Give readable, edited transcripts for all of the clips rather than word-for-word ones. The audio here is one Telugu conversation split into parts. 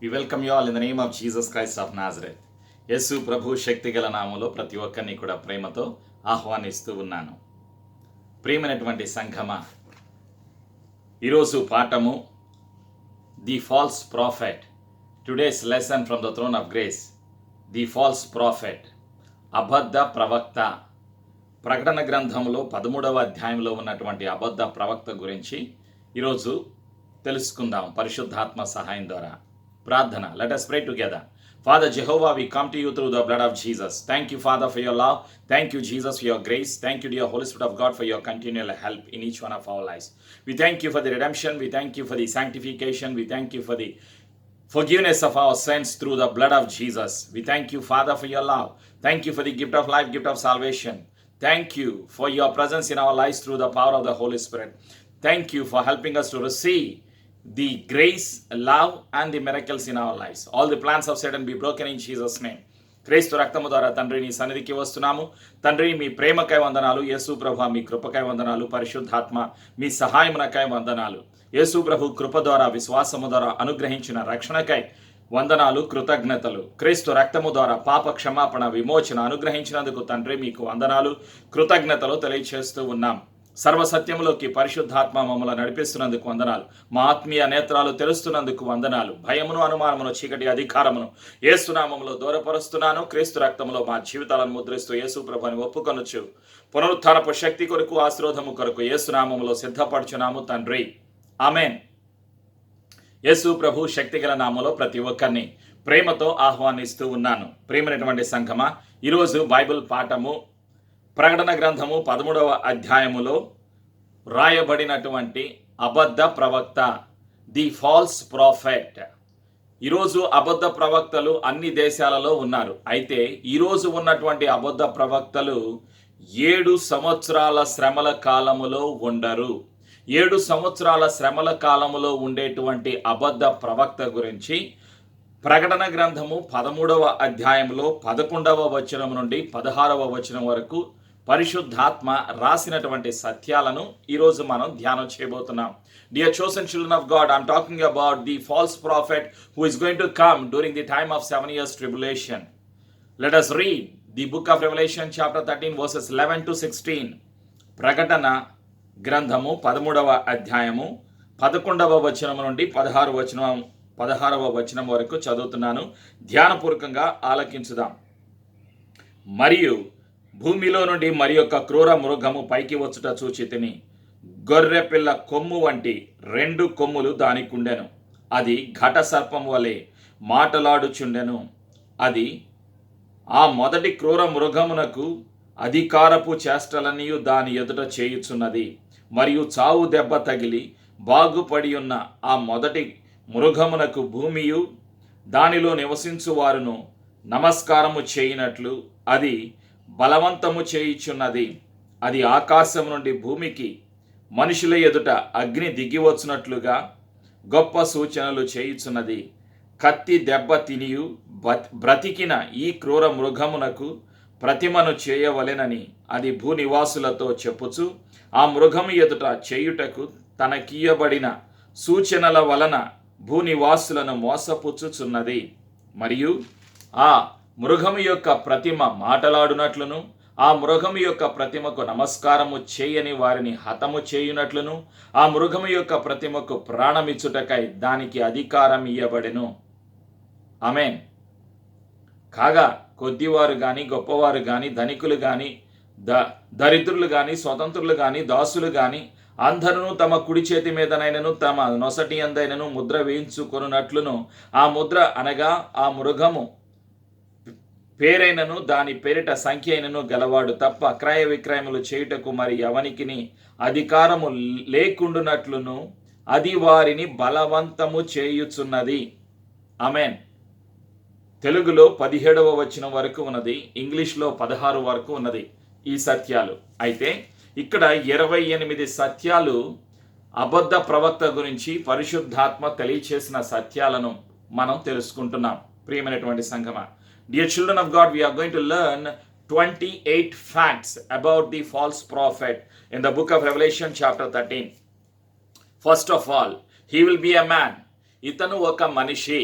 We welcome you all in the name of Jesus Christ of Nazareth. యేసు ప్రభు శక్తిగల నామములో ప్రతి ఒక్కరిని కూడా ప్రేమతో ఆహ్వానిస్తూ ఉన్నాను. ప్రియమైనటువంటి సంఘమా, ఈరోజు పాఠము the false prophet. Today's lesson from the throne of grace. The false prophet, అబద్ధ ప్రవక్త. ప్రకటన గ్రంథంలో 13వ అధ్యాయంలో ఉన్నటువంటి అబద్ధ ప్రవక్త గురించి ఈరోజు తెలుసుకుందాం పరిశుద్ధాత్మ సహాయం ద్వారా. ప్రార్థన. Let us pray together. Father Jehovah, we come to you through the blood of Jesus. Thank you, Father, for your love. Thank you, Jesus, for your grace. Thank you, dear Holy Spirit of God, for your continual help in each one of our lives. We thank you for the redemption. We thank you for the sanctification. We thank you for the forgiveness of our sins through the blood of Jesus. We thank you, Father, for your love. Thank you for the gift of life, gift of salvation. Thank you for your presence in our lives through the power of the Holy Spirit. Thank you for helping us to receive the grace, love and the miracles in our lives. All the plans of Satan be broken in Jesus' name. క్రీస్తు రక్తము ద్వారా తండ్రి నీ సన్నిధికి వస్తున్నాము. తండ్రి మీ ప్రేమకై వందనాలు. యేసు ప్రభు మీ కృపకై వందనాలు. పరిశుద్ధాత్మ మీ సహాయమునకై వందనాలు. యేసు ప్రభు కృప ద్వారా విశ్వాసము ద్వారా అనుగ్రహించిన రక్షణకై వందనాలు, కృతజ్ఞతలు. క్రీస్తు రక్తము ద్వారా పాప క్షమాపణ విమోచన అనుగ్రహించినందుకు తండ్రి మీకు వందనాలు, కృతజ్ఞతలు తెలియచేస్తూ ఉన్నాం. సర్వసత్యములోకి పరిశుద్ధాత్మ మమ్మల్ని నడిపిస్తున్నందుకు వందనాలు. మా ఆత్మీయ నేత్రాలు తెలుస్తున్నందుకు వందనాలు. భయమును అనుమానమును చీకటి అధికారమును యేసునామములో దూరపరుస్తున్నాను. క్రీస్తు రక్తములో మా జీవితాలను ముద్రిస్తూ యేసు ప్రభుని ఒప్పుకొనొచ్చు. పునరుత్థానపు శక్తి కొరకు, ఆశీర్వాదము కొరకు యేసునామములో సిద్ధపడుచున్నాము తండ్రి. ఆమేన్. యేసు ప్రభు శక్తిగల నామములో ప్రతి ఒక్కరిని ప్రేమతో ఆహ్వానిస్తూ ఉన్నాను. ప్రియమైనటువంటి సంఘమా, ఈరోజు బైబిల్ పాఠము ప్రకటన గ్రంథము 13వ అధ్యాయములో రాయబడినటువంటి అబద్ధ ప్రవక్త, ది ఫాల్స్ ప్రాఫెట్. ఈరోజు అబద్ధ ప్రవక్తలు అన్ని దేశాలలో ఉన్నారు. అయితే ఈరోజు ఉన్నటువంటి అబద్ధ ప్రవక్తలు 7 సంవత్సరాల శ్రమల కాలములో ఉండరు. 7 సంవత్సరాల శ్రమల కాలములో ఉండేటువంటి అబద్ధ ప్రవక్త గురించి ప్రకటన గ్రంథము 13వ అధ్యాయంలో 11వ వచనం నుండి 16వ వచనం వరకు పరిశుద్ధాత్మ రాసినటువంటి సత్యాలను ఈరోజు మనం ధ్యానం చేయబోతున్నాం. Dear chosen children of God, I'm talking about the false prophet who is going to come during the time of 7 years tribulation. Let us read the book of Revelation chapter 13 verses 11 to 16. ప్రకటన గ్రంథము 13వ అధ్యాయము 11వ వచనం నుండి 16వ వచనం వరకు చదువుతున్నాను. ధ్యానపూర్వకంగా ఆలకించుదాం. మరియు భూమిలో నుండి మరి యొక్క క్రూర మృగము పైకి వచ్చుట చూచితిని. గొర్రె పిల్ల కొమ్ము వంటి 2 కొమ్ములు దానికుండెను. అది ఘట సర్పం వలె మాటలాడుచుండెను. అది ఆ మొదటి క్రూర మృగమునకు అధికారపు చేష్టలనియు దాని ఎదుట చేయుచున్నది. మరియు చావు దెబ్బ తగిలి బాగుపడి ఉన్న ఆ మొదటి మృగమునకు భూమియు దానిలో నివసించువారును నమస్కారము చేయినట్లు అది బలవంతము చేయుచున్నది. అది ఆకాశం నుండి భూమికి మనుషుల ఎదుట అగ్ని దిగివచ్చునట్లుగా గొప్ప సూచనలు చేయుచున్నది. కత్తి దెబ్బ తినియు బ్రతికిన ఈ క్రూర మృగమునకు ప్రతిమను చేయవలెనని అది భూనివాసులతో చెప్పుచు ఆ మృగము ఎదుట చేయుటకు తనకీయబడిన సూచనల వలన భూనివాసులను మోసపుచ్చుచున్నది. మరియు ఆ మృగము యొక్క ప్రతిమ మాటలాడునట్లును, ఆ మృగము యొక్క ప్రతిమకు నమస్కారము చేయని వారిని హతము చేయునట్లును, ఆ మృగము యొక్క ప్రతిమకు ప్రాణమిచ్చుటకై దానికి అధికారం ఇయ్యబడెను. ఆమేన్. కాగా కొద్దివారు కానీ, గొప్పవారు కానీ, ధనికులు కానీ, దరిద్రులు కానీ, స్వతంత్రులు కానీ, దాసులు కానీ అందరూ తమ కుడి చేతి మీదనైనను తమ నొసటి అందైనను ముద్ర వేయించుకొనున్నట్లును, ఆ ముద్ర అనగా ఆ మృగము పేరైనను దాని పేరిట సంఖ్య అయినను గలవాడు తప్ప క్రయ విక్రయములు చేయుటకు మరి ఎవనికిని అధికారము లేకుండునట్లును అది వారిని బలవంతము చేయుచున్నది. ఆమేన్. తెలుగులో 17వ వచనం వరకు ఉన్నది, ఇంగ్లీష్లో 16 వరకు ఉన్నది ఈ సత్యాలు. అయితే ఇక్కడ 28 సత్యాలు అబద్ధ ప్రవక్త గురించి పరిశుద్ధాత్మ తెలియచేసిన సత్యాలను మనం తెలుసుకుంటున్నాం. ప్రియమైనటువంటి సంఘమా, dear children of God, we are going to learn 28 facts about the false prophet in the book of Revelation chapter 13. First of all, he will be a man. ఇతను ఒక మనిషి.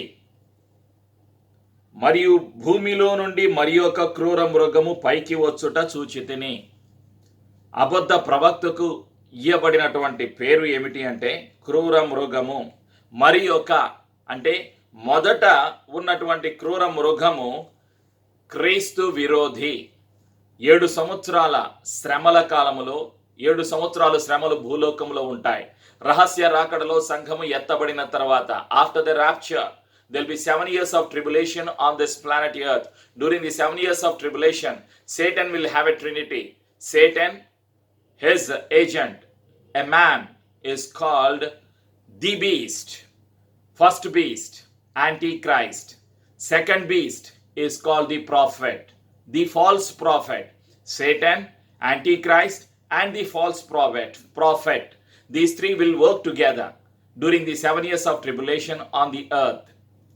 మరియు భూమిలో నుండి మరి ఒక క్రూర మృగము పైకి వచ్చుట చూచితిని. అబద్ధ ప్రవక్తకు ఇయ్యబడినటువంటి పేరు ఏమిటి అంటే క్రూర మృగము. మరి ఒక అంటే మొదట ఉన్నటువంటి క్రూర మృగము క్రీస్తు విరోధి. 7 సంవత్సరాల శ్రమల కాలములో 7 సంవత్సరాలు శ్రమలు భూలోకంలో ఉంటాయి. రహస్య రాకడలో సంఘము ఎత్తబడిన తర్వాత, after the rapture there'll be 7 years of tribulation on this planet earth. During the 7 years of tribulation, Satan will have a trinity. Satan, his agent, a man, is called the beast. First beast, Antichrist. Second beast is called the prophet, the false prophet. Satan, Antichrist, and the false prophet. These three will work together during the 7 years of tribulation on the earth.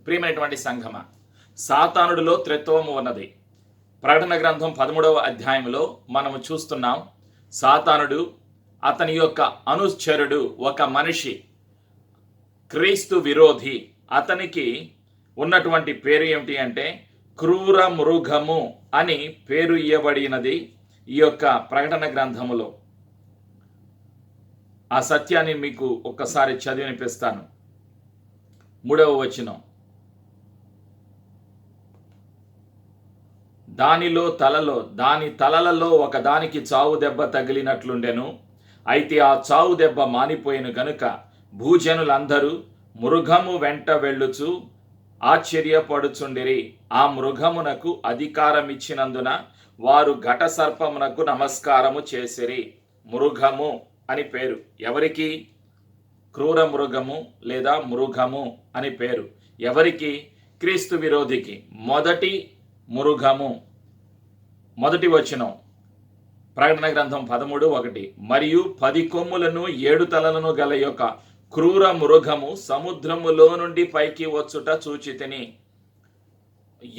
ప్రియమైనటువంటి సంఘమ, సాతానుడిలో త్రిత్వము ఉన్నది. ప్రకటన గ్రంథం 13వ అధ్యాయంలో మనము చూస్తున్నాం. సాతానుడు, అతని యొక్క అనుచరుడు, ఒక మనిషి, క్రీస్తు విరోధి. అతనికి ఉన్నటువంటి పేరు ఏమిటి అంటే క్రూర మృగము అని పేరు ఇవ్వబడినది ఈ యొక్క ప్రకటన గ్రంథములో. ఆ సత్యాన్ని మీకు ఒక్కసారి చదివినిపిస్తాను. 3వ వచనం, దాని తలలలో ఒకదానికి చావు దెబ్బ తగిలినట్లుండెను. అయితే ఆ చావు దెబ్బ మానిపోయిన గనుక భూజనులందరూ మృగము వెంట వెళ్ళుచు ఆశ్చర్యపడుచుండిరి. ఆ మృగమునకు అధికారం ఇచ్చినందున వారు ఘట సర్పమునకు నమస్కారము చేసిరి. మృగము అని పేరు ఎవరికి? క్రూర మృగము లేదా మృగము అని పేరు ఎవరికి? క్రీస్తు విరోధికి. మొదటి మృగము, మొదటి వచనం, ప్రకటన గ్రంథం 13:1. మరియు 10 కొమ్ములను 7 తలలను గల యొక్క క్రూర మృగము సముద్రములో నుండి పైకి వచ్చుట చూచితిని.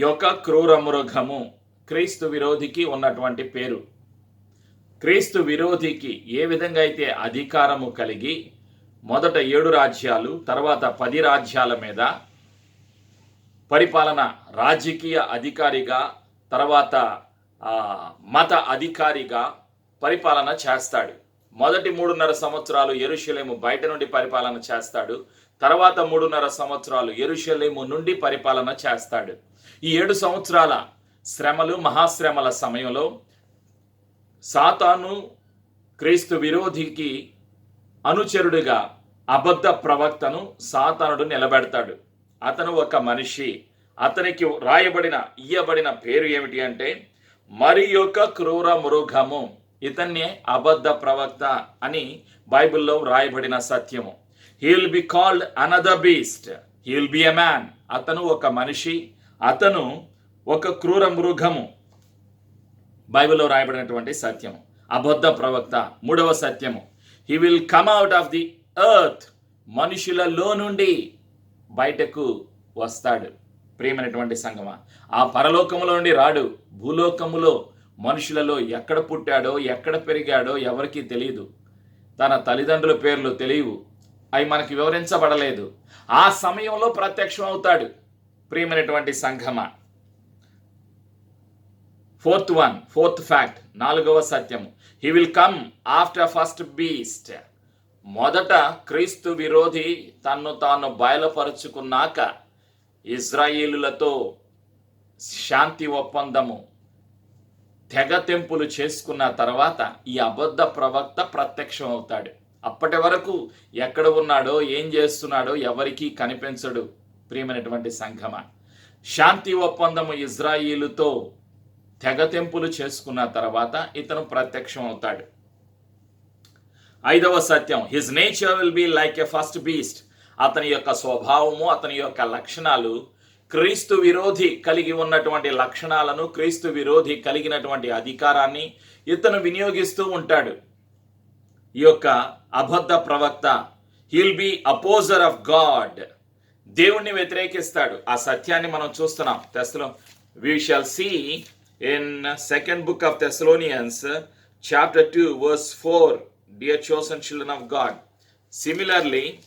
యొక్క క్రూర మృగము క్రీస్తు విరోధికి ఉన్నటువంటి పేరు. క్రీస్తు విరోధికి ఏ విధంగా అయితే అధికారము కలిగి మొదట 7 రాజ్యాలు, తర్వాత 10 రాజ్యాల మీద పరిపాలన, రాజకీయ అధికారిగా, తర్వాత మత అధికారిగా పరిపాలన చేస్తాడు. మొదటి 3.5 సంవత్సరాలు యెరూషలేము బయట నుండి పరిపాలన చేస్తాడు. తర్వాత 3.5 సంవత్సరాలు యెరూషలేము నుండి పరిపాలన చేస్తాడు. ఈ 7 సంవత్సరాల శ్రమలు, మహాశ్రమల సమయంలో సాతాను క్రీస్తు విరోధికి అనుచరుడిగా అబద్ధ ప్రవక్తను సాతానుడు నిలబెడతాడు. అతను ఒక మనిషి. అతనికి ఇయ్యబడిన పేరు ఏమిటి అంటే మరి యొక్క క్రూర మృగము. ఇతన్నే అబద్ధ ప్రవక్త అని బైబిల్లో వ్రాయబడిన సత్యము. He will be called another beast, he will B a man. అతను ఒక మనిషి, అతను ఒక క్రూర మృగము. బైబిల్లో రాయబడినటువంటి సత్యము. అబద్ధ ప్రవక్త. 3వ సత్యము, he will come out of the earth. మనుషులలో నుండి బయటకు వస్తాడు. ప్రియమైనటువంటి సంగమా, ఆ పరలోకములో నుండి రాడు. భూలోకములో మనుషులలో ఎక్కడ పుట్టాడో, ఎక్కడ పెరిగాడో ఎవరికీ తెలియదు. తన తల్లిదండ్రుల పేర్లు తెలియవు, అవి మనకి వివరించబడలేదు. ఆ సమయంలో ప్రత్యక్షం అవుతాడు. ప్రియమైనటువంటి సంఘమా, ఫోర్త్ ఫ్యాక్ట్, 4వ సత్యము, he will come after first beast. మొదట క్రీస్తు విరోధి తన్ను తాను బయలుపరుచుకున్నాక ఇజ్రాయేలులతో శాంతి ఒప్పందము, తెగతెంపులు చేసుకున్న తర్వాత ఈ అబద్ధ ప్రవక్త ప్రత్యక్షం అవుతాడు. అప్పటి వరకు ఎక్కడ ఉన్నాడో, ఏం చేస్తున్నాడో ఎవరికీ కనిపించడు. ప్రియమైనటువంటి సంఘమా, శాంతి ఒప్పందము ఇజ్రాయేలుతో తెగతెంపులు చేసుకున్న తర్వాత ఇతను ప్రత్యక్షం అవుతాడు. 5వ సత్యం, his nature will be like a first beast. అతని యొక్క స్వభావము, అతని యొక్క లక్షణాలు క్రీస్తు విరోధి కలిగి ఉన్నటువంటి లక్షణాలను, క్రీస్తు విరోధి కలిగినటువంటి అధికారాన్ని ఇతను వినియోగిస్తూ ఉంటాడు. ఈ యొక్క అబద్ధ ప్రవక్త, he will be opposer of God. దేవుణ్ణి వ్యతిరేకిస్తాడు. ఆ సత్యాన్ని మనం చూస్తున్నాం. we shall see in second book of Thessalonians chapter 2 verse 4, dear chosen children of God. Similarly,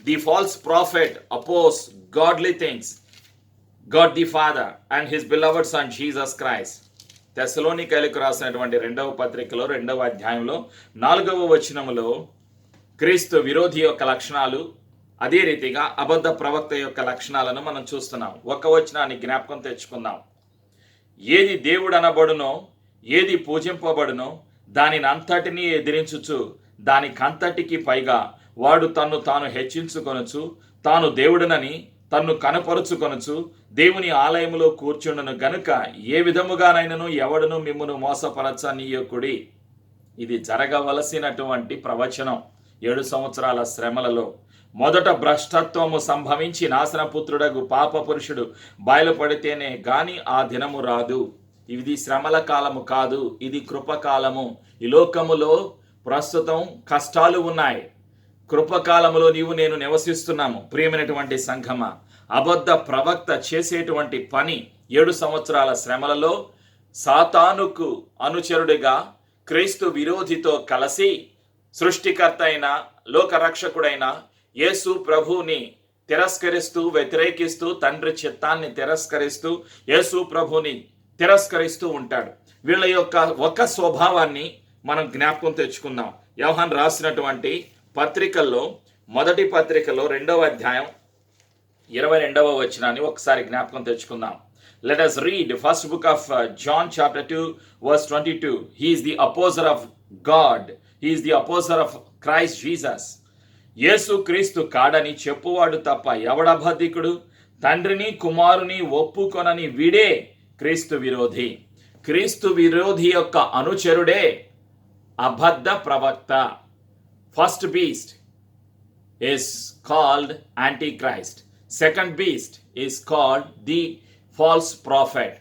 the false prophet oppose godly things. God the father and his beloved son Jesus Christ. తెస్సలోనికైలకు రాసినటువంటి 2వ పత్రికలో 2వ అధ్యాయంలో 4వ వచనములో క్రీస్తు విరోధి యొక్క లక్షణాలు, అదే రీతిగా అబద్ధ ప్రవక్త యొక్క లక్షణాలను మనం చూస్తున్నాం. ఒక వచనాన్ని జ్ఞాపకం తెచ్చుకుందాం. ఏది దేవుడు అనబడునో, ఏది పూజింపబడునో దానిని అంతటినీ ఎదిరించుచు దానికంతటికి పైగా వాడు తన్ను తాను హెచ్చించుకొనుచు తాను దేవుడనని తన్ను కనపరుచుకొనుచు దేవుని ఆలయములో కూర్చుండును గనుక ఏ విధముగానైనను ఎవడును మిమ్మును మోసపరచనీయకుడి. ఇది జరగవలసినటువంటి ప్రవచనం. 7 సంవత్సరాల శ్రమలలో మొదట భ్రష్టత్వము సంభవించి నాశనపుత్రుడగు పాప పురుషుడు బయలుపడితేనే గాని ఆ దినము రాదు. ఇది శ్రమల కాలము కాదు, ఇది కృపకాలము. ఈ లోకములో ప్రస్తుతం కష్టాలు ఉన్నాయి. కృపకాలములో నీవు నేను నివసిస్తున్నాము. ప్రియమైనటువంటి సంఘమ, అబద్ధ ప్రవక్త చేసేటువంటి పని 7 సంవత్సరాల శ్రమలలో సాతానుకు అనుచరుడిగా క్రీస్తు విరోధితో కలిసి సృష్టికర్త అయిన లోకరక్షకుడైన యేసు ప్రభువుని తిరస్కరిస్తూ, వ్యతిరేకిస్తూ, తండ్రి చిత్తాన్ని తిరస్కరిస్తూ యేసు ప్రభుని తిరస్కరిస్తూ ఉంటాడు. వీళ్ళ యొక్క ఒక స్వభావాన్ని మనం జ్ఞాపకం తెచ్చుకుందాం. యోహాను రాసినటువంటి పత్రికల్లో, మొదటి పత్రికలో 2వ అధ్యాయం 22వ వచనాన్ని ఒకసారి జ్ఞాపకం తెచ్చుకుందాం. Let us read first book of John chapter 2 verse 22. He is the opposer of God. He is the opposer of Christ Jesus. యేసు క్రీస్తు కాడని చెప్పువాడు తప్ప ఎవడబద్ధికుడు? తండ్రిని కుమారుని ఒప్పుకొనని వీడే క్రీస్తు విరోధి. క్రీస్తు విరోధి యొక్క అనుచరుడే అబద్ధ ప్రవక్త. First beast is called Antichrist. Second beast is called the false prophet.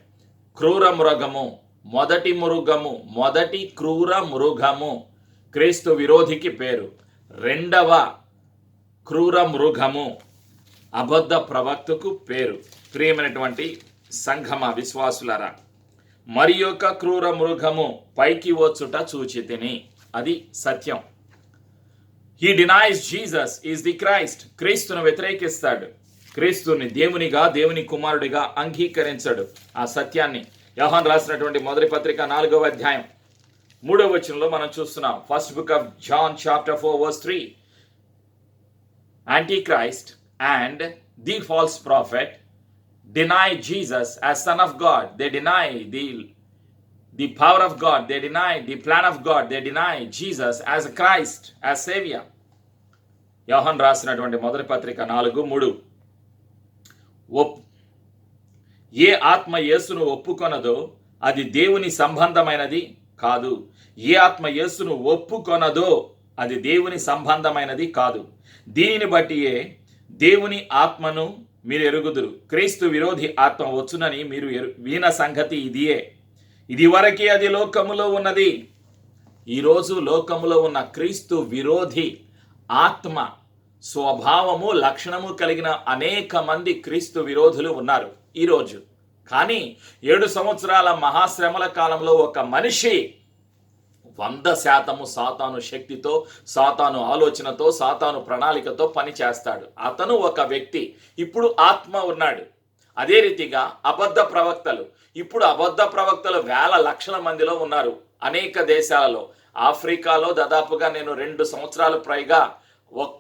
క్రూర మృగము, మొదటి క్రూర మృగము క్రీస్తు విరోధికి పేరు. రెండవ క్రూర మృగము అబద్ధ ప్రవక్తకు పేరు. ప్రియమైనటువంటి సంఘమ విశ్వాసులారా, మరి యొక్క క్రూర మృగము పైకి వచ్చుట చూచితిని. అది సత్యం. He denies Jesus is the Christ. క్రీస్తును వ్యతిరేకిస్తాడు. క్రీస్తుని దేవునిగా, దేవుని కుమారుడిగా అంగీకరించాడు. ఆ సత్యాన్ని యోహాను రాసినటువంటి మొదటి పత్రిక 4వ అధ్యాయం 3వ వచనంలో మనం చూస్తున్నాం. First book of John chapter 4 verse 3. Antichrist and the false prophet deny Jesus as Son of God. They deny the power of God. They deny the plan of God. They deny Jesus as Christ, as Savior. యోహాను రాసినటువంటి మొదటి పత్రిక 4:3. ఏ ఆత్మ యేసును ఒప్పుకొనదో అది దేవుని సంబంధమైనది కాదు. ఏ ఆత్మ యేసును ఒప్పుకొనదో అది దేవుని సంబంధమైనది కాదు. దీనిని బట్టియే దేవుని ఆత్మను మీరు ఎరుగుదురు. క్రీస్తు విరోధి ఆత్మ వచ్చునని మీరు విన సంగతి ఇదియే. ఇది వరకే అది లోకములో ఉన్నది. ఈరోజు లోకములో ఉన్న క్రీస్తు విరోధి ఆత్మ స్వభావము, లక్షణము కలిగిన అనేక మంది క్రీస్తు విరోధులు ఉన్నారు ఈరోజు. కానీ 7 సంవత్సరాల మహాశ్రమల కాలంలో ఒక మనిషి 100% సాతాను శక్తితో, సాతాను ఆలోచనతో, సాతాను ప్రణాళికతో పనిచేస్తాడు. అతను ఒక వ్యక్తి. ఇప్పుడు ఆత్మ ఉన్నాడు. అదే రీతిగా అబద్ధ ప్రవక్తలు, ఇప్పుడు అబద్ధ ప్రవక్తలు వేల లక్షల మందిలో ఉన్నారు అనేక దేశాలలో. ఆఫ్రికాలో దాదాపుగా నేను 2 సంవత్సరాలు పైగా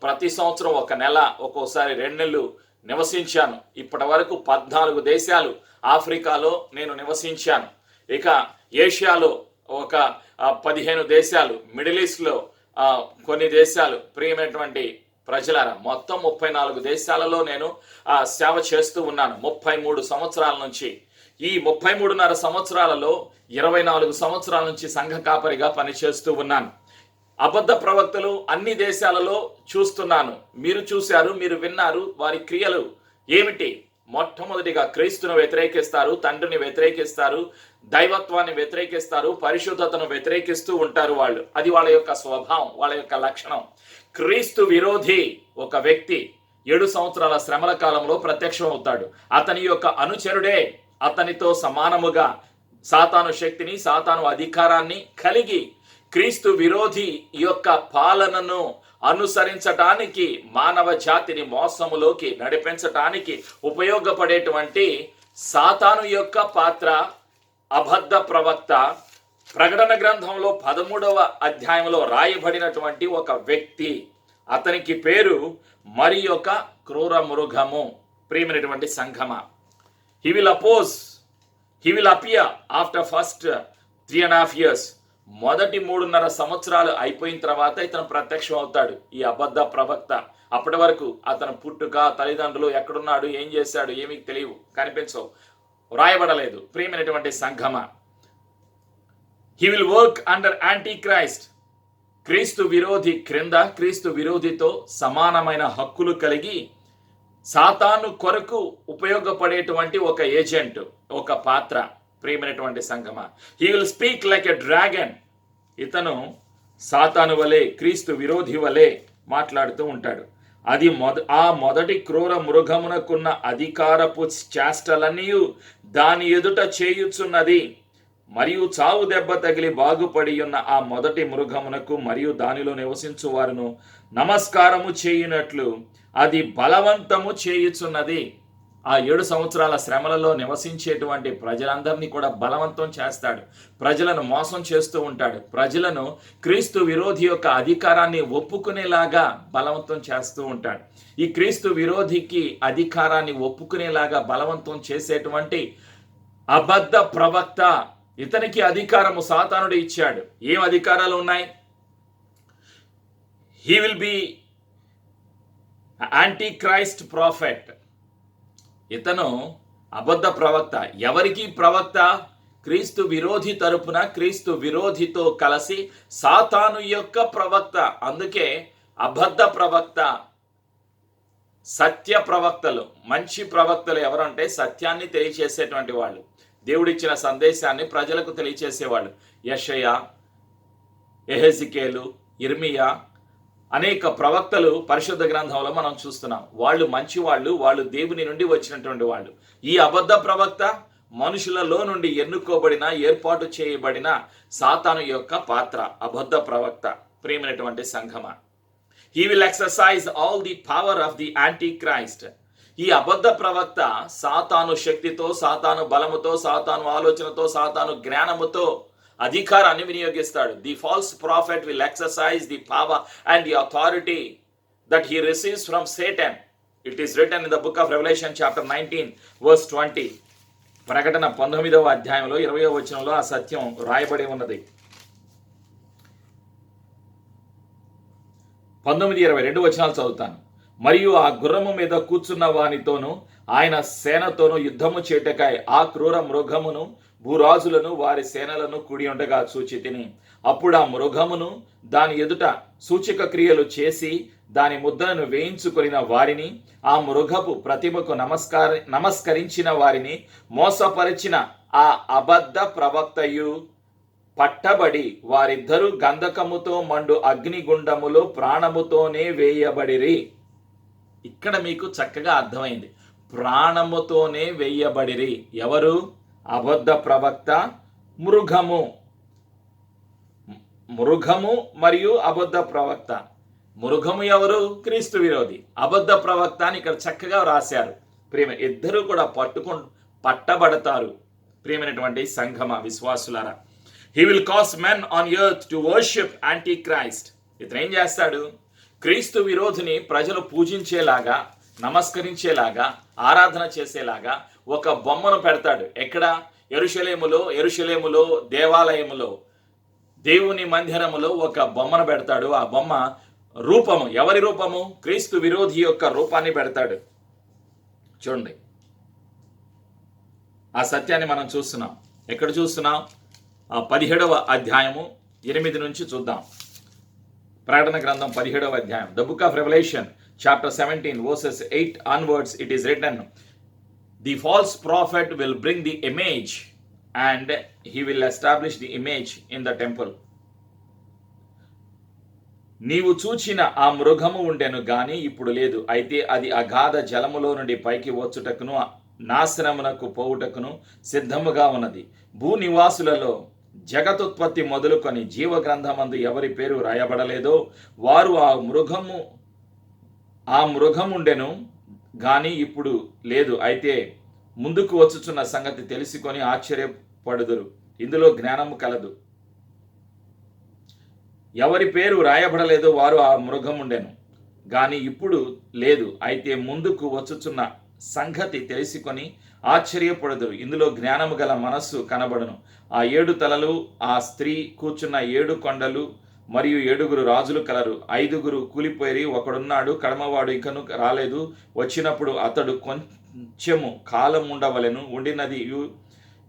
ప్రతి సంవత్సరం 1 నెల, ఒక్కోసారి 2 నెలలు నివసించాను. ఇప్పటి వరకు 14 దేశాలు ఆఫ్రికాలో నేను నివసించాను. ఇక ఏషియాలో ఒక 15 దేశాలు, మిడిల్ ఈస్ట్లో కొన్ని దేశాలు. ప్రియమైనటువంటి ప్రజలారా, మొత్తం 34 దేశాలలో నేను సేవ చేస్తూ ఉన్నాను 33 సంవత్సరాల నుంచి. ఈ 33.5 సంవత్సరాలలో 24 సంవత్సరాల నుంచి సంఘ కాపరిగా పనిచేస్తూ ఉన్నాను. అబద్ధ ప్రవక్తలు అన్ని దేశాలలో చూస్తున్నాను. మీరు చూశారు, మీరు విన్నారు. వారి క్రియలు ఏమిటి? మొట్టమొదటిగా క్రీస్తును వ్యతిరేకిస్తారు, తండ్రిని వ్యతిరేకిస్తారు, దైవత్వాన్ని వ్యతిరేకిస్తారు, పరిశుద్ధతను వ్యతిరేకిస్తూ ఉంటారు వాళ్ళు. అది వాళ్ళ యొక్క స్వభావం, వాళ్ళ యొక్క లక్షణం. క్రీస్తు విరోధి ఒక వ్యక్తి 7 సంవత్సరాల శ్రమల కాలంలో ప్రత్యక్షం అవుతాడు. అతని యొక్క అనుచరుడే అతనితో సమానముగా సాతాను శక్తిని, సాతాను అధికారాన్ని కలిగి క్రీస్తు విరోధి యొక్క పాలనను అనుసరించటానికి, మానవ జాతిని మోసములోకి నడిపించటానికి ఉపయోగపడేటువంటి సాతాను యొక్క పాత్ర అబద్ధ ప్రవక్త ప్రకటన గ్రంథంలో 13వ అధ్యాయంలో రాయబడినటువంటి ఒక వ్యక్తి. అతనికి పేరు మరి ఒక క్రూర మృగము. ప్రియమైనటువంటి సంఘమ, he will appear after first 3.5 years. మొదటి 3.5 సంవత్సరాలు అయిపోయిన తర్వాత ఇతను ప్రత్యక్షం అవుతాడు, ఈ అబద్ధ ప్రవక్త. అప్పటి వరకు అతను పుట్టుక, తల్లిదండ్రులు, ఎక్కడున్నాడు, ఏం చేశాడు ఏమీ తెలియవు, కనిపించవు, వ్రాయబడలేదు. ప్రియమైనటువంటి సంఘమ, he will work under antichrist. క్రీస్తు విరోధి క్రింద క్రీస్తు విరోధితో సమానమైన హక్కులు కలిగి సాతాను కొరకు ఉపయోగపడేటువంటి ఒక ఏజెంట్, ఒక పాత్ర. ప్రియమైనటువంటి సంఘమ, he will speak like a dragon. ఇతను సాతాను వలె, క్రీస్తు విరోధి వలె మాట్లాడుతూ ఉంటాడు. అది మొదటి క్రూర మృగమునకున్న అధికారపు చేష్టలన్నీ దాని ఎదుట చేయుచున్నది. మరియు చావు దెబ్బ తగిలి బాగుపడి ఉన్న ఆ మొదటి మృగమునకు మరియు దానిలో నివసించు వారును నమస్కారము చేయునట్లు అది బలవంతము చేయుచున్నది. ఆ 7 సంవత్సరాల శ్రమలలో నివసించేటువంటి ప్రజలందరినీ కూడా బలవంతం చేస్తాడు, ప్రజలను మోసం చేస్తూ ఉంటాడు, ప్రజలను క్రీస్తు విరోధి యొక్క అధికారాన్ని ఒప్పుకునేలాగా బలవంతం చేస్తూ ఉంటాడు. ఈ క్రీస్తు విరోధికి అధికారాన్ని ఒప్పుకునేలాగా బలవంతం చేసేటువంటి అబద్ధ ప్రవక్త, ఇతనికి అధికారము సాతానుడు ఇచ్చాడు. ఏం అధికారాలు ఉన్నాయి? He will B anti Christ prophet. ఇతను అబద్ధ ప్రవక్త. ఎవరికి ప్రవక్త? క్రీస్తు విరోధి తరపున, క్రీస్తు విరోధితో కలిసి సాతాను యొక్క ప్రవక్త. అందుకే అబద్ధ ప్రవక్త. సత్య ప్రవక్తలు, మంచి ప్రవక్తలు ఎవరంటే సత్యాన్ని తెలియచేసేటువంటి వాళ్ళు, దేవుడిచ్చిన సందేశాన్ని ప్రజలకు తెలియచేసేవాళ్ళు. యెషయా, యెహెజ్కేలు, ఇర్మియా, అనేక ప్రవక్తలు పరిశుద్ధ గ్రంథంలో మనం చూస్తున్నాం. వాళ్ళు మంచివాళ్ళు, వాళ్ళు దేవుని నుండి వచ్చినటువంటి వాళ్ళు. ఈ అబద్ధ ప్రవక్త మనుషులలో నుండి ఎన్నుకోబడిన, ఏర్పాటు చేయబడిన సాతాను యొక్క పాత్ర, అబద్ధ ప్రవక్త. ప్రియమైనటువంటి సంఘమ, he will exercise all the power of the antichrist. ఈ అబద్ధ ప్రవక్త సాతాను శక్తితో, సాతాను బలముతో, సాతాను ఆలోచనతో, సాతాను జ్ఞానముతో అధికారాన్ని వినియోగిస్తాడు. The false prophet will exercise the power and the authority that he receives from Satan. It is written in the book of Revelation chapter 19 verse 20. ప్రకటన 19వ అధ్యాయంలో 20వ వచనంలో ఆ సత్యం రాయబడి ఉన్నది. 19-22 వచనాలు చదువుతాను. మరియు ఆ గుర్రము మీద కూర్చున్న వానితోనూ ఆయన సేనతోనూ యుద్ధము చేటకై ఆ క్రూర మృగమును, భూరాజులను, వారి సేనలను కూడి ఉండగా చూచితిని. అప్పుడు ఆ మృగమును దాని ఎదుట సూచక క్రియలు చేసి దాని ముద్రను వేయించుకొనిన వారిని, ఆ మృగపు ప్రతిమకు నమస్కరించిన వారిని మోసపరిచిన ఆ అబద్ధ ప్రవక్తయు పట్టబడి వారిద్దరూ గంధకముతో మండు అగ్నిగుండములో ప్రాణముతోనే వేయబడిరి. ఇక్కడ మీకు చక్కగా అర్థమైంది. ప్రాణముతోనే వేయబడిరి. ఎవరు? అబద్ధ ప్రవక్త, మృగము. మృగము మరియు అబద్ధ ప్రవక్త. మృగము ఎవరు? క్రీస్తు విరోధి. అబద్ధ ప్రవక్త అని ఇక్కడ చక్కగా రాశారు. ఇద్దరు కూడా పట్టబడతారు. ప్రియమైనటువంటి సంఘమ, విశ్వాసులారా, he will cause men on earth to worship anti Christ. ఇతను ఏం చేస్తాడు? క్రీస్తు విరోధిని ప్రజలు పూజించేలాగా, నమస్కరించేలాగా, ఆరాధన చేసేలాగా ఒక బొమ్మను పెడతాడు. ఎక్కడ? యెరూషలేములో దేవాలయములో, దేవుని మందిరములో ఒక బొమ్మను పెడతాడు. ఆ బొమ్మ రూపము, ఎవరి రూపము? క్రీస్తు విరోధి యొక్క రూపాన్ని పెడతాడు. చూడండి, ఆ సత్యాన్ని మనం చూస్తున్నాం. ఎక్కడ చూస్తున్నాం? 17వ అధ్యాయము 8 నుంచి చూద్దాం. ప్రకటన గ్రంథం 17వ అధ్యాయం. The book of Revelation chapter 17 verses 8 onwards, it is written, the false prophet will bring the image and he will establish the image in the temple. నీవు చూచిన ఆ మృగము ఉండెను గాని ఇప్పుడు లేదు. అయితే అది అగాధ జలములో నుండి పైకి వచ్చుటకును నాశనమునకు పోవుటకును సిద్ధముగా ఉన్నది. భూనివాసులలో జగతుత్పత్తి మొదలుకొని జీవ గ్రంథమందు ఎవరి పేరు రాయబడలేదో వారు ఆ మృగముండెను గాని ఇప్పుడు లేదు. అయితే ముందుకు వచ్చుచున్న సంగతి తెలుసుకొని ఆశ్చర్యపడుదురు. ఇందులో జ్ఞానము కలదు. ఎవరి పేరు రాయబడలేదో వారు ఆ మృగముండెను, గాని ఇప్పుడు లేదు. అయితే ముందుకు వచ్చుచున్న సంగతి తెలుసుకొని ఆశ్చర్యపడుదురు. ఇందులో జ్ఞానము గల మనస్సు కనబడును. ఆ 7 తలలు, ఆ స్త్రీ కూర్చున్న 7 కొండలు మరియు 7 రాజులు కలరు. 5 కూలిపోయి, ఒకడున్నాడు కడమవాడు ఇంకను రాలేదు. వచ్చినప్పుడు అతడు కొంచెము కాలం ఉండవలెను. ఉండినది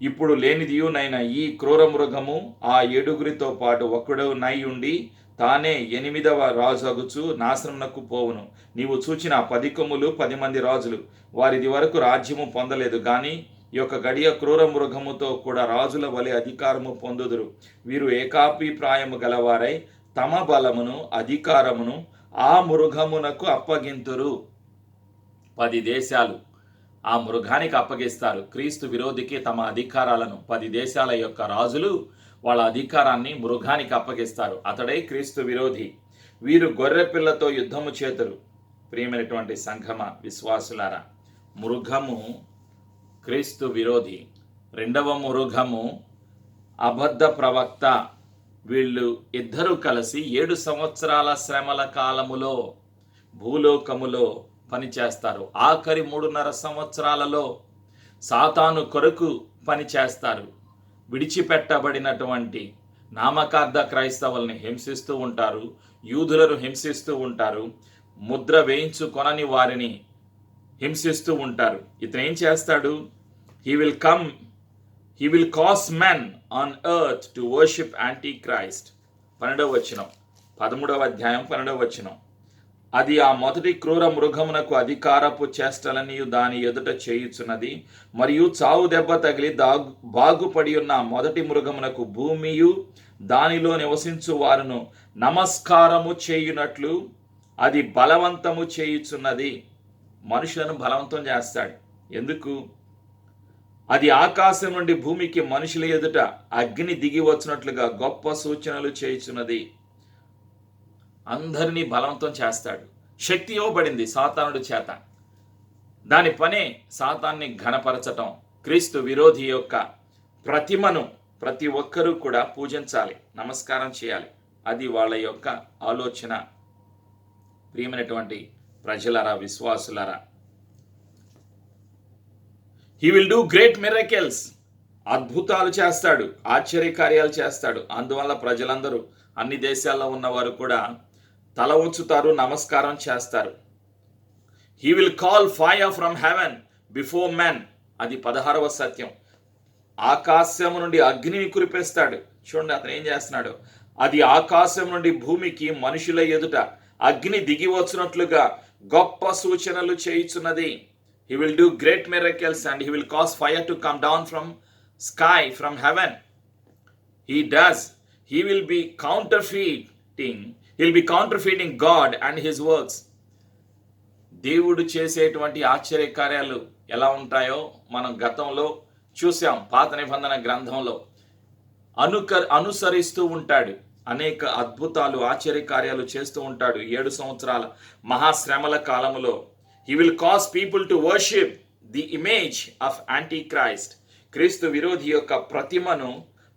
ఇప్పుడు లేనిదియునైన ఈ క్రూర మృగము ఆ 7 పాటు ఒకడు నై ఉండి తానే 8వ రాజగుచు నాశనమునకు పోవును. నీవు చూచిన 10 కొమ్ములు 10 మంది రాజులు, వారిది వరకు రాజ్యము పొందలేదు. గాని ఈ యొక్క గడియ క్రూర మృగముతో కూడా రాజుల వలె అధికారము పొందుదురు. వీరు ఏకాభిప్రాయము గలవారై తమ బలమును అధికారమును ఆ మృగమునకు అప్పగింతురు. 10 దేశాలు ఆ మృగానికి అప్పగిస్తారు. క్రీస్తు విరోధికి తమ అధికారాలను 10 దేశాల యొక్క రాజులు వాళ్ళ అధికారాన్ని మృగానికి అప్పగిస్తారు. అతడే క్రీస్తు విరోధి. వీరు గొర్రెపిల్లతో యుద్ధము చేతురు. ప్రియమైనటువంటి సంఘమ విశ్వాసులారా, మృగము క్రీస్తు విరోధి. 2వ మృగము అబద్ధ ప్రవక్త. వీళ్ళు ఇద్దరు కలిసి 7 సంవత్సరాల శ్రమల కాలములో భూలోకములో పనిచేస్తారు. ఆఖరి 3.5 సంవత్సరాలలో సాతాను కొరకు పనిచేస్తారు. విడిచిపెట్టబడినటువంటి నామకార్థ క్రైస్తవుల్ని హింసిస్తూ ఉంటారు. యూదులను హింసిస్తూ ఉంటారు. ముద్ర వేయించుకొనని వారిని హింసిస్తూ ఉంటారు. ఇతను ఏం చేస్తాడు? He will cause men on earth to worship antichrist. 12వ వచనం, 13వ అధ్యాయం 12వ వచనం. అది ఆ మొదటి క్రూర మృగమునకు అధికారపు చేష్టలని దాని ఎదుట చేయుచున్నది. మరియు చావు దెబ్బ తగిలి బాగుపడి ఉన్న మొదటి మృగమునకు భూమియు దానిలో నివసించు వారును నమస్కారము చేయునట్లు అది బలవంతము చేయుచున్నది. మనుషులను బలవంతం చేస్తాడు. ఎందుకు? అది ఆకాశం నుండి భూమికి మనుషుల ఎదుట అగ్ని దిగి వచ్చినట్లుగా గొప్ప సూచనలు చేయుచున్నది. అందరినీ బలవంతం చేస్తాడు. శక్తి ఇవ్వబడింది సాతానుడి చేత. దాని పనే సాతాన్ని ఘనపరచటం. క్రీస్తు విరోధి యొక్క ప్రతిమను ప్రతి ఒక్కరూ కూడా పూజించాలి, నమస్కారం చేయాలి. అది వాళ్ళ యొక్క ఆలోచన. ప్రియమైనటువంటి ప్రజలారా, విశ్వాసులారా, he will do great miracles. అద్భుతాలు చేస్తాడు, ఆశ్చర్యకార్యాలు చేస్తాడు. అందువల్ల ప్రజలందరూ, అన్ని దేశాల్లో ఉన్నవారు కూడా తల ఉంచుతారు, నమస్కారం చేస్తారు. He will call fire from heaven before men. అది 16వ సత్యం. ఆకాశం నుండి అగ్నిని కురిపేస్తాడు. చూడండి అతను ఏం చేస్తున్నాడు. అది ఆకాశం నుండి భూమికి మనుషుల ఎదుట అగ్ని దిగి వచ్చినట్లుగా గొప్ప సూచనలు చేయుచున్నది. He will do great miracles and he will cause fire to come down from sky, from heaven. He does. He will be counterfeiting. He'll be counterfeiting God and his works. దేవుడు చేసేటువంటి ఆశ్చర్యకార్యాలు ఎలా ఉంటాయో మనం గతంలో చూసాం. పాత నిబంధన గ్రంథంలో అనుసరిస్తూ ఉంటాడు. అనేక అద్భుతాలు, ఆశ్చర్యకార్యాలు చేస్తూ ఉంటాడు. 7 సంవత్సరాల మహాశ్రమల కాలములో He will cause people to worship the image of Antichrist. క్రీస్తు విరోధి యొక్క ప్రతిమను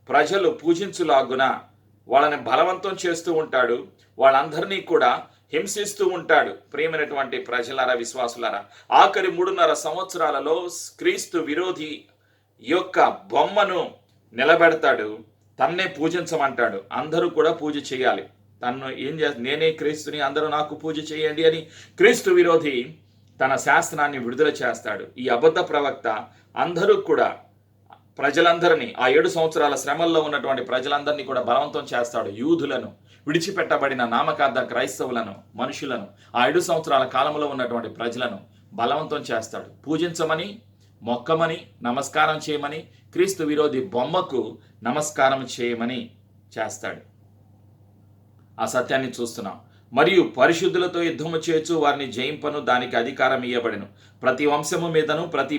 ప్రజలు పూజించులాగున వాళ్ళని బలవంతం చేస్తూ ఉంటాడు. వాళ్ళందరినీ కూడా హింసిస్తూ ఉంటాడు. ప్రియమైనటువంటి ప్రజలారా, విశ్వాసులారా, ఆఖరి 3.5 సంవత్సరాలలో క్రీస్తు విరోధి యొక్క బొమ్మను నిలబెడతాడు. తన్నే పూజించమంటాడు. అందరూ కూడా పూజ చేయాలి. తను ఏం చేస్తా, నేనే క్రీస్తుని, అందరూ నాకు పూజ చేయండి అని క్రీస్తు విరోధి తన శాస్త్రాన్ని విడుదల చేస్తాడు. ఈ అబద్ధ ప్రవక్త అందరూ కూడా ప్రజలందరినీ, ఆ 7 సంవత్సరాల శ్రమల్లో ఉన్నటువంటి ప్రజలందరినీ కూడా బలవంతం చేస్తాడు. యూదులను, విడిచిపెట్టబడిన నామకార్థ క్రైస్తవులను, మనుషులను, ఆ 7 సంవత్సరాల కాలంలో ఉన్నటువంటి ప్రజలను బలవంతం చేస్తాడు. పూజించమని, మొక్కమని, నమస్కారం చేయమని, క్రీస్తు విరోధి బొమ్మకు నమస్కారం చేయమని చేస్తాడు. ఆ సత్యాన్ని చూస్తున్నాం. మరియు పరిశుద్ధులతో యుద్ధము చేయొచ్చు, వారిని జయింపను, దానికి అధికారం ఇవ్వబడెను. ప్రతి వంశము మీదను, ప్రతి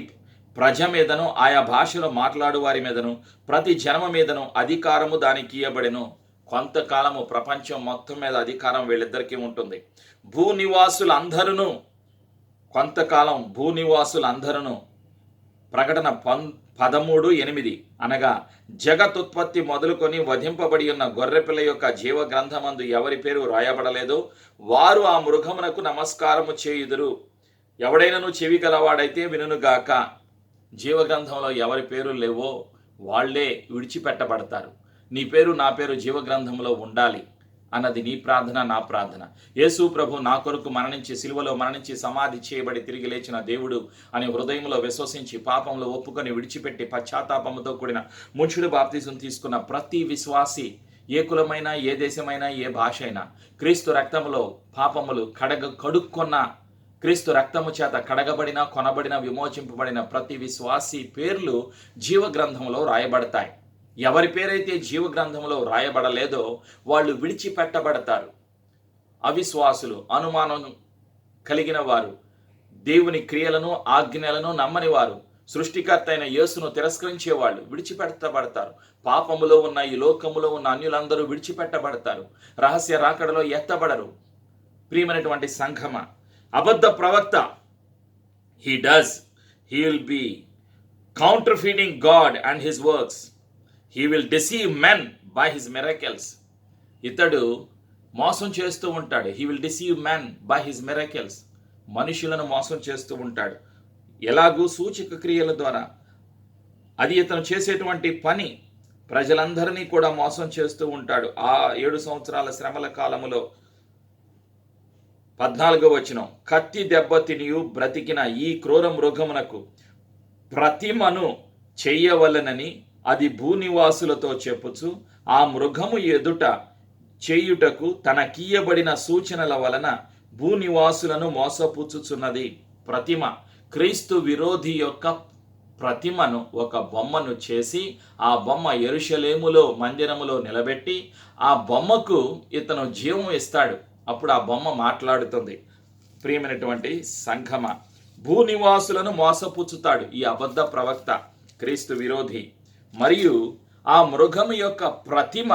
ప్రజ మీదను, ఆయా భాషలో మాట్లాడు వారి మీదను, ప్రతి జనమ మీదను అధికారము దానికి ఇవ్వబడెను. కొంతకాలము ప్రపంచం మొత్తం మీద అధికారం వీళ్ళిద్దరికీ ఉంటుంది. భూనివాసులందరూ, కొంతకాలం భూనివాసులందరూ ప్రకటన 13:8 అనగా జగతుత్పత్తి మొదలుకొని వధింపబడి ఉన్న గొర్రెపిల్ల యొక్క జీవ గ్రంథమందు ఎవరి పేరు రాయబడలేదో వారు ఆ మృగమునకు నమస్కారము చేయుదురు. ఎవడైనను చెవి గలవాడైతే వినుగాక. జీవగ్రంథంలో ఎవరి పేరు లేవో వాళ్లే విడిచిపెట్టబడతారు. నీ పేరు నా పేరు జీవగ్రంథంలో ఉండాలి అన్నది నీ ప్రార్థన, నా ప్రార్థన. యేసు ప్రభు నా కొరకు మరణించి సిలువలో మరణించి సమాధి చేయబడి తిరిగి లేచిన దేవుడు అని హృదయంలో విశ్వసించి పాపంలో ఒప్పుకొని విడిచిపెట్టి పశ్చాత్తాపముతో కూడిన ముంచుడు బాప్తిజం తీసుకున్న ప్రతి విశ్వాసి, ఏ కులమైనా, ఏ దేశమైనా, ఏ భాష అయినా, క్రీస్తు రక్తములో పాపములు కడుక్కున్న, క్రీస్తు రక్తము చేత కడగబడిన, కొనబడిన, విమోచింపబడిన ప్రతి విశ్వాసి పేర్లు జీవగ్రంథంలో రాయబడతాయి. ఎవరి పేరైతే జీవగ్రంథంలో రాయబడలేదో వాళ్ళు విడిచిపెట్టబడతారు. అవిశ్వాసులు, అనుమానం కలిగిన వారు, దేవుని క్రియలను, ఆజ్ఞలను నమ్మని వారు, సృష్టికర్త అయిన యేసును తిరస్కరించేవాళ్ళు విడిచిపెట్టబడతారు. పాపములో ఉన్న ఈ లోకములో ఉన్న అన్యులందరూ విడిచిపెట్టబడతారు. రహస్య రాకడలో ఎత్తబడరు. ప్రియమైనటువంటి సంఘమ, అబద్ధ ప్రవక్త he will be counterfeiting God and his works. He will deceive men by his miracles. ఇతడు మోసం చేస్తూ ఉంటాడు. he will deceive men by his miracles. మనుషులను మోసం చేస్తూ ఉంటాడు. ఎలాగూ సూచక క్రియల ద్వారా. అది ఇతను చేసేటువంటి పని. ప్రజలందరినీ కూడా మోసం చేస్తూ ఉంటాడు. ఆ 7 సంవత్సరాల శ్రమల కాలములో 14వ వచనం, కత్తి దెబ్బ తినియు బ్రతికిన ఈ క్రూర మృగమునకు ప్రతిమను చెయ్యవలనని అది భూనివాసులతో చెప్పుచు ఆ మృగము ఎదుట చేయుటకు తనకీయబడిన సూచనల వలన భూనివాసులను మోసపుచ్చుచున్నది. ప్రతిమ, క్రీస్తు విరోధి యొక్క ప్రతిమను, ఒక బొమ్మను చేసి ఆ బొమ్మ యెరూషలేములో మందిరములో నిలబెట్టి ఆ బొమ్మకు ఇతను జీవం ఇస్తాడు. అప్పుడు ఆ బొమ్మ మాట్లాడుతుంది. ప్రియమైనటువంటి సంఘమ, భూనివాసులను మోసపుచ్చుతాడు ఈ అబద్ధ ప్రవక్త, క్రీస్తు విరోధి. మరియు ఆ మృగము యొక్క ప్రతిమ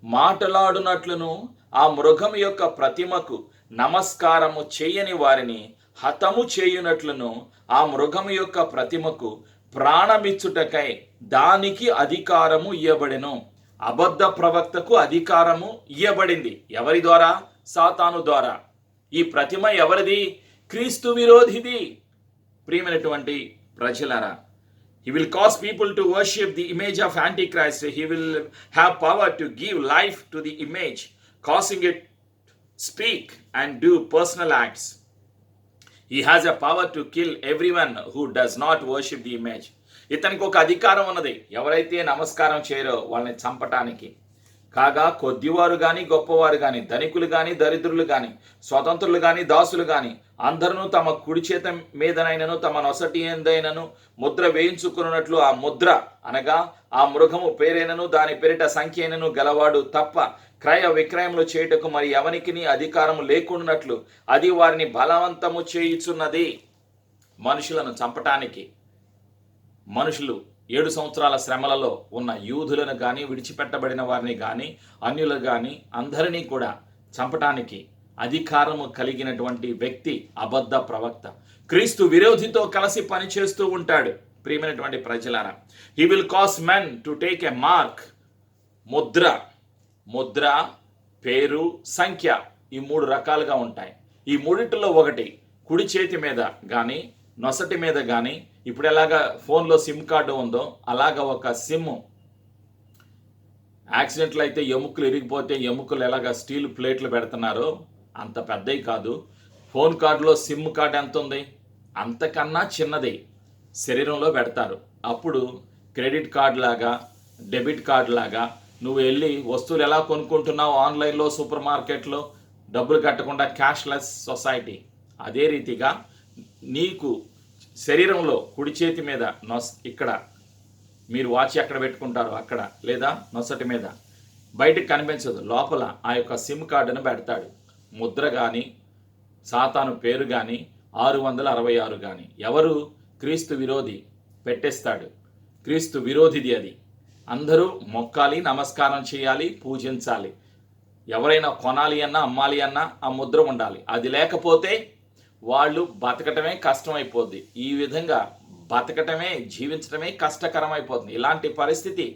మాట్లాడునట్లును, ఆ మృగము యొక్క ప్రతిమకు నమస్కారము చేయని వారిని హతము చేయునట్లును, ఆ మృగము యొక్క ప్రతిమకు ప్రాణమిచ్చుటకై దానికి అధికారము ఇయ్యబడెను. అబద్ధ ప్రవక్తకు అధికారము ఇయ్యబడింది. ఎవరి ద్వారా? సాతాను ద్వారా. ఈ ప్రతిమ ఎవరిది? క్రీస్తు విరోధిది. ప్రియమైనటువంటి ప్రజలారా, he will cause people to worship the image of Antichrist. He will have power to give life to the image, causing it speak and do personal acts. He has a power to kill everyone who does not worship the image. ఇతనికి ఒక అధికారం ఉన్నది. ఎవరైతే నమస్కారం చేయరో వాళ్ళని చంపటానికి. కాగా కొద్దివారు కానీ, గొప్పవారు కానీ, ధనికులు కానీ, దరిద్రులు కానీ, స్వతంత్రులు కానీ, దాసులు కానీ అందరూ తమ కుడి చేత మీదనైనను తమ నొసటి ఎందైనను ముద్ర వేయించుకున్నట్లు ఆ ముద్ర అనగా ఆ మృగము పేరైనను దాని పేరిట సంఖ్య అయినను గలవాడు తప్ప క్రయ విక్రయములు చేయుటకు మరి ఎవనికి అధికారం లేకున్నట్లు అది వారిని బలవంతము చేయుచున్నది. మనుషులను చంపటానికి, మనుషులు 7 సంవత్సరాల శ్రమలలో ఉన్న యూదులను కానీ, విడిచిపెట్టబడిన వారిని కానీ, అన్యులు కానీ అందరినీ కూడా చంపటానికి అధికారము కలిగినటువంటి వ్యక్తి అబద్ధ ప్రవక్త. క్రీస్తు విరోధితో కలిసి పనిచేస్తూ ఉంటాడు. ప్రియమైనటువంటి ప్రజలారా, he will cause men to take a mark. Mudra, పేరు, సంఖ్య, ఈ 3 రకాలుగా ఉంటాయి. ఈ మూడిటిలో ఒకటి కుడి చేతి మీద కానీ, నొసటి మీద కానీ, ఇప్పుడు ఎలాగా ఫోన్లో సిమ్ కార్డు ఉందో అలాగా ఒక సిమ్. యాక్సిడెంట్లు అయితే ఎముకలు ఇరిగిపోతే ఎముకలు ఎలాగా స్టీల్ ప్లేట్లు పెడుతున్నారో అంత పెద్దవి కాదు. ఫోన్ కార్డులో సిమ్ కార్డు ఎంత ఉంది? అంతకన్నా చిన్నది శరీరంలో పెడతారు. అప్పుడు క్రెడిట్ కార్డు లాగా, డెబిట్ కార్డు లాగా నువ్వు వెళ్ళి వస్తువులు ఎలా కొనుక్కుంటున్నావు ఆన్లైన్లో, సూపర్ మార్కెట్లో డబ్బులు కట్టకుండా, క్యాష్లెస్ సొసైటీ. అదే రీతిగా నీకు శరీరంలో కుడి చేతి మీద ఇక్కడ మీరు వాచ్ ఎక్కడ పెట్టుకుంటారో అక్కడ, లేదా నొసటి మీద బయటకు కనిపించదు, లోపల ఆ యొక్క సిమ్ కార్డును పెడతాడు. ముద్ర కానీ, సాతాను పేరు కానీ, 666 కానీ. ఎవరు? క్రీస్తు విరోధి పెట్టేస్తాడు. క్రీస్తు విరోధిది అది. అందరూ మొక్కాలి, నమస్కారం చేయాలి, పూజించాలి. ఎవరైనా కొనాలి అన్నా, అమ్మాలి అన్నా ఆ ముద్ర ఉండాలి. అది లేకపోతే వాళ్ళు బతకటమే కష్టమైపోద్ది. ఈ విధంగా బతకటమే, జీవించటమే కష్టకరమైపోతుంది. ఇలాంటి పరిస్థితి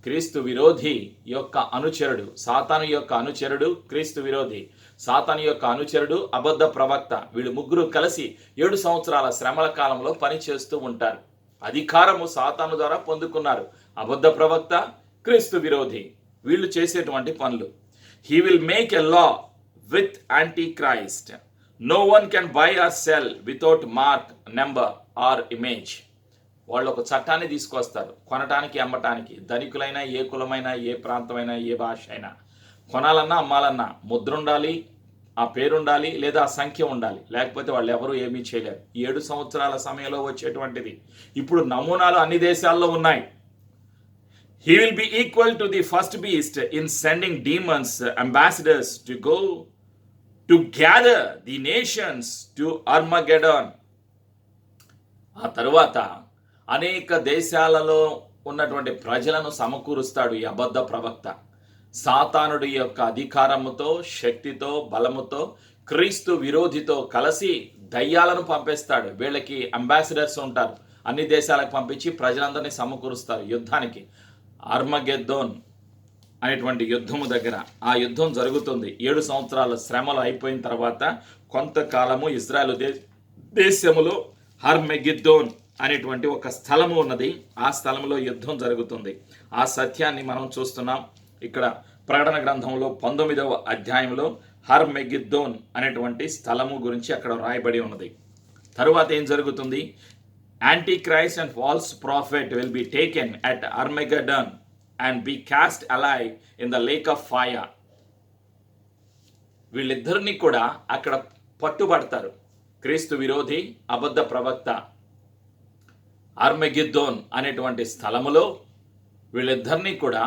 క్రీస్తు విరోధి యొక్క అనుచరుడు, సాతాను యొక్క అనుచరుడు క్రీస్తు విరోధి, సాతాను యొక్క అనుచరుడు అబద్ధ ప్రవక్త, వీళ్ళు ముగ్గురు కలిసి 7 సంవత్సరాల శ్రమల కాలంలో పనిచేస్తూ ఉంటారు. అధికారము సాతాను ద్వారా పొందుకున్నారు. అబద్ధ ప్రవక్త, క్రీస్తు విరోధి, వీళ్ళు చేసేటువంటి పనులు. He will make a law with antichrist. No one can buy or sell without mark, number or image. వాళ్ళు ఒక చట్టాన్ని తీసుకొస్తారు కొనటానికి, అమ్మటానికి. ధనికులైనా, ఏ కులమైనా, ఏ ప్రాంతమైనా, ఏ భాష అయినా కొనాలన్నా అమ్మాలన్నా ముద్ర ఉండాలి, ఆ పేరు ఉండాలి, లేదా ఆ సంఖ్య ఉండాలి. లేకపోతే వాళ్ళు ఎవరు ఏమీ చేయలేరు. 7 సంవత్సరాల సమయంలో వచ్చేటువంటిది. ఇప్పుడు నమూనాలు అన్ని దేశాల్లో ఉన్నాయి. He will be equal to the first beast in sending demons, ambassadors to go to gather the nations to Armageddon. ఆ తరువాత అనేక దేశాలలో ఉన్నటువంటి ప్రజలను సమకూరుస్తాడు ఈ అబద్ధ ప్రవక్త. సాతానుడి యొక్క అధికారముతో, శక్తితో, బలముతో క్రీస్తు విరోధితో కలిసి దయ్యాలను పంపేస్తాడు. వీళ్ళకి అంబాసిడర్స్ ఉంటారు. అన్ని దేశాలకు పంపించి ప్రజలందరినీ సమకూరుస్తారు యుద్ధానికి. ఆర్మగెద్దోన్ అనేటువంటి యుద్ధము దగ్గర ఆ యుద్ధం జరుగుతుంది. 7 సంవత్సరాల శ్రమలు అయిపోయిన తర్వాత కొంతకాలము ఇజ్రాయెల్ దేశములో హర్మెగిద్దోన్ అనేటువంటి ఒక స్థలము ఉన్నది. ఆ స్థలంలో యుద్ధం జరుగుతుంది. ఆ సత్యాన్ని మనం చూస్తున్నాం. ఇక్కడ ప్రకటన గ్రంథంలో 19వ అధ్యాయంలో హర్మెగిద్దోన్ అనేటువంటి స్థలము గురించి అక్కడ రాయబడి ఉన్నది. తరువాత ఏం జరుగుతుంది? Antichrist and false prophet will be taken at Armageddon and be cast alive in the lake of fire. వీళ్ళిద్దరిని కూడా అక్కడ పట్టుబడతారు. క్రీస్తు విరోధి, అబద్ధ ప్రవక్త. ఆర్మెగిద్దోన్ అనేటువంటి స్థలములో వీళ్ళిద్దరినీ కూడా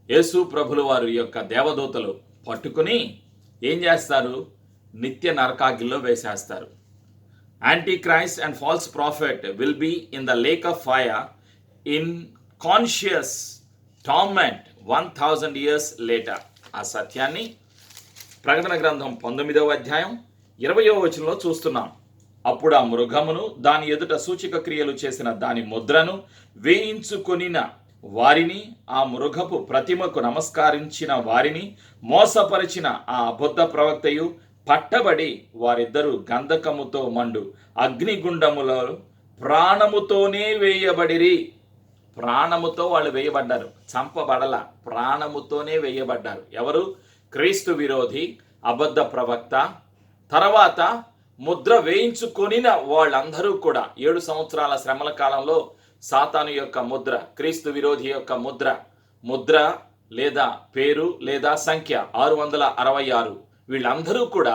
యేసు ప్రభుల వారి యొక్క దేవదూతలు పట్టుకుని ఏం చేస్తారు? నిత్య నరకాగ్నిలో వేసేస్తారు. Antichrist and false prophet will be in the lake of fire in conscious torment 1000 years later. ఆ సత్యాన్ని ప్రకటన గ్రంథం 19వ అధ్యాయం 20వ వచనంలో చూస్తున్నాం. అప్పుడు ఆ మృగమును, దాని ఎదుట సూచక క్రియలు చేసిన దాని ముద్రను వేయించుకొనిన వారిని, ఆ మృగపు ప్రతిమకు నమస్కరించిన వారిని మోసపరిచిన ఆ అబద్ధ ప్రవక్తయు పట్టబడి వారిద్దరూ గంధకముతో మండు అగ్నిగుండములో ప్రాణముతోనే వేయబడిరి. ప్రాణముతో వాళ్ళు వేయబడ్డారు, చంపబడల, ప్రాణముతోనే వేయబడ్డారు. ఎవరు? క్రీస్తు విరోధి, అబద్ధ ప్రవక్త. తర్వాత ముద్ర వేయించుకొనిన వాళ్ళందరూ కూడా 7 సంవత్సరాల శ్రమల కాలంలో సాతాను యొక్క ముద్ర, క్రీస్తు విరోధి యొక్క ముద్ర లేదా పేరు లేదా సంఖ్య 666. వీళ్ళందరూ కూడా